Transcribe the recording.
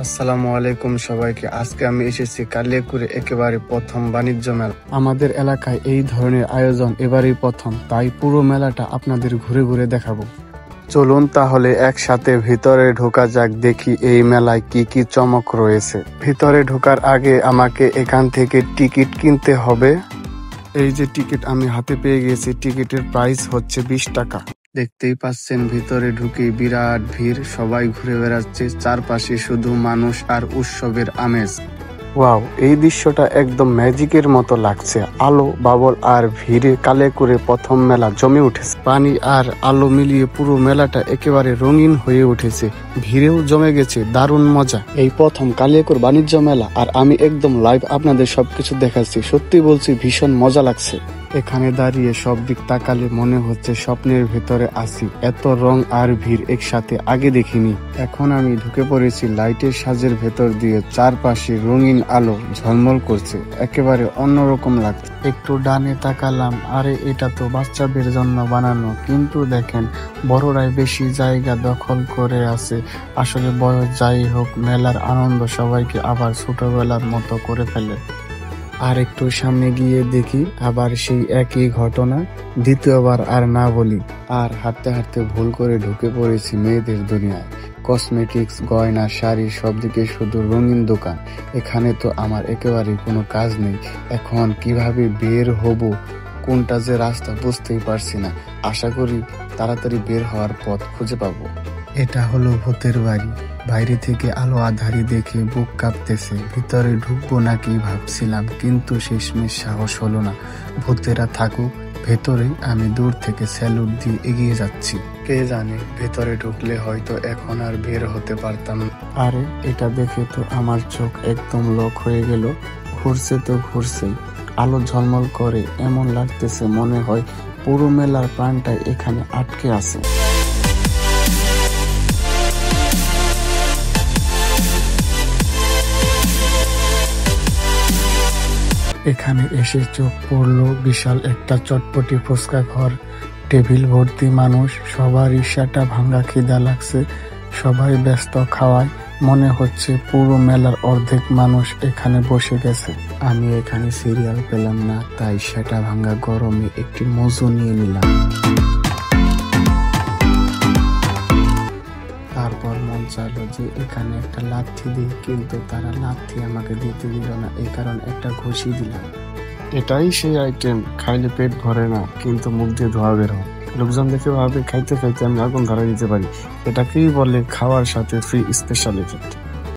আসসালামু আলাইকুম সবাইকে। আজকে আমি এসেছি কালিয়াকৈরে একেবারে প্রথম বাণিজ্য মেলা। আমাদের এলাকায় এই ধরনের আয়োজন এবারই প্রথম, তাই পুরো মেলাটা আপনাদের ঘুরে ঘুরে দেখাবো। চলুন তাহলে একসাথে ভিতরে ঢোকা যাক, দেখি এই মেলায় কি কি চমক রয়েছে। ভিতরে ঢোকার আগে আমাকে এখান থেকে টিকিট কিনতে হবে। এই যে টিকিট আমি হাতে পেয়ে গেছি, টিকিটের প্রাইস হচ্ছে 20 টাকা। দেখতেই পাচ্ছেন ভিতরে ঢুকে বিরাট ভিড়, সবাই ঘুরে বেড়াচ্ছে, চারপাশে শুধু মানুষ আর উৎসবের আমেজ। ওয়াও, এই দৃশ্যটা একদম ম্যাজিকের মতো লাগছে। আলো, বাবল আর ভিড়ে কালিয়াকৈরে প্রথম মেলা জমে উঠেছে। পানি আর আলো মিলিয়ে পুরো মেলাটা একেবারে রঙিন হয়ে উঠেছে, ভিড়েও জমে গেছে দারুণ মজা। এই প্রথম কালিয়াকৈর বাণিজ্য মেলা, আর আমি একদম লাইভ আপনাদের সবকিছু দেখাচ্ছি। সত্যি বলছি, ভীষণ মজা লাগছে। এখানে দাঁড়িয়ে সব দিক তাকালে মনে হচ্ছে স্বপ্নের ভেতরে আছি। এত রং আর ভিড় একসাথে আগে দেখিনি। এখন আমি ঢুকে পড়েছি লাইটের সাজের ভেতর দিয়ে, চারপাশে রঙিন আলো ঝলমল করছে, একেবারে অন্যরকম লাগছে। একটু ডানে তাকালাম, আরে এটা তো বাচ্চাদের জন্য বানানো, কিন্তু দেখেন বড়রাই বেশি জায়গা দখল করে আছে। আসলে বয়স যাই হোক, মেলার আনন্দ সবাইকে আবার ছোটবেলার মতো করে ফেলে। আর একটু সামনে গিয়ে দেখি আবার সেই একই ঘটনা, দ্বিতীয়বার আর না বলি। আর হাঁটতে হাঁটতে ভুল করে ঢুকে পড়েছি মেয়েদের দুনিয়ায়। কসমেটিক্স, গয়না, শাড়ি, সব দিকে শুধু রঙিন দোকান। এখানে তো আমার একেবারেই কোনো কাজ নেই। এখন কিভাবে বের হব, কোনটা যে রাস্তা বুঝতেই পারছি না। আশা করি তাড়াতাড়ি বের হওয়ার পথ খুঁজে পাবো। এটা হলো ভূতের বাড়ি। বাইরে থেকে আলো আঁধারি দেখে বুক কাঁপতেছে। ভিতরে ঢুকবো নাকি ভাবছিলাম, কিন্তু শেষমেশ সাহস হলো না। ভূতেরা থাকুক ভেতরে, আমি দূর থেকে স্যালুট দিয়ে এগিয়ে যাচ্ছি। কে জানে ভেতরে ঢুকলে হয়তো এখন আর বের হতে পারতাম না। আরে এটা দেখে তো আমার চোখ একদম লক হয়ে গেল। ঘুরছে তো ঘুরছেই, আলো ঝলমল করে, এমন লাগতেছে মনে হয় পুরো মেলার প্রাণটাই এখানে আটকে আছে। এখানে এসে চোখ পড়লো বিশাল একটা চটপটি ফুচকা ঘর। টেবিল ভর্তি মানুষ, সবার ইচ্ছাটা ভাঙা খিদা লাগছে। সবাই ব্যস্ত খাওয়ায়, মনে হচ্ছে পুরো মেলার অর্ধেক মানুষ এখানে বসে গেছে। আমি এখানে সিরিয়াল পেলাম না, তাই সেটা ভাঙা গরমে একটি মজু নিয়ে নিলাম। তারপর মন চাইলো যে এখানে একটা লাথি দিই, কিন্তু তারা লাথি আমাকে দিতে দিল না, এই কারণে একটা ঘুষি দিলাম। এটাই সেই আইটেম, খাইলে পেট ভরে না, কিন্তু মুখ দিয়ে ধোয়া বের হয়। লোকজন দেখে ভাবে খাইতে খাইতে আমি আগুন ধরা দিতে পারি। এটাকেই বলে খাওয়ার সাথে ফ্রি স্পেশাল এফেক্ট।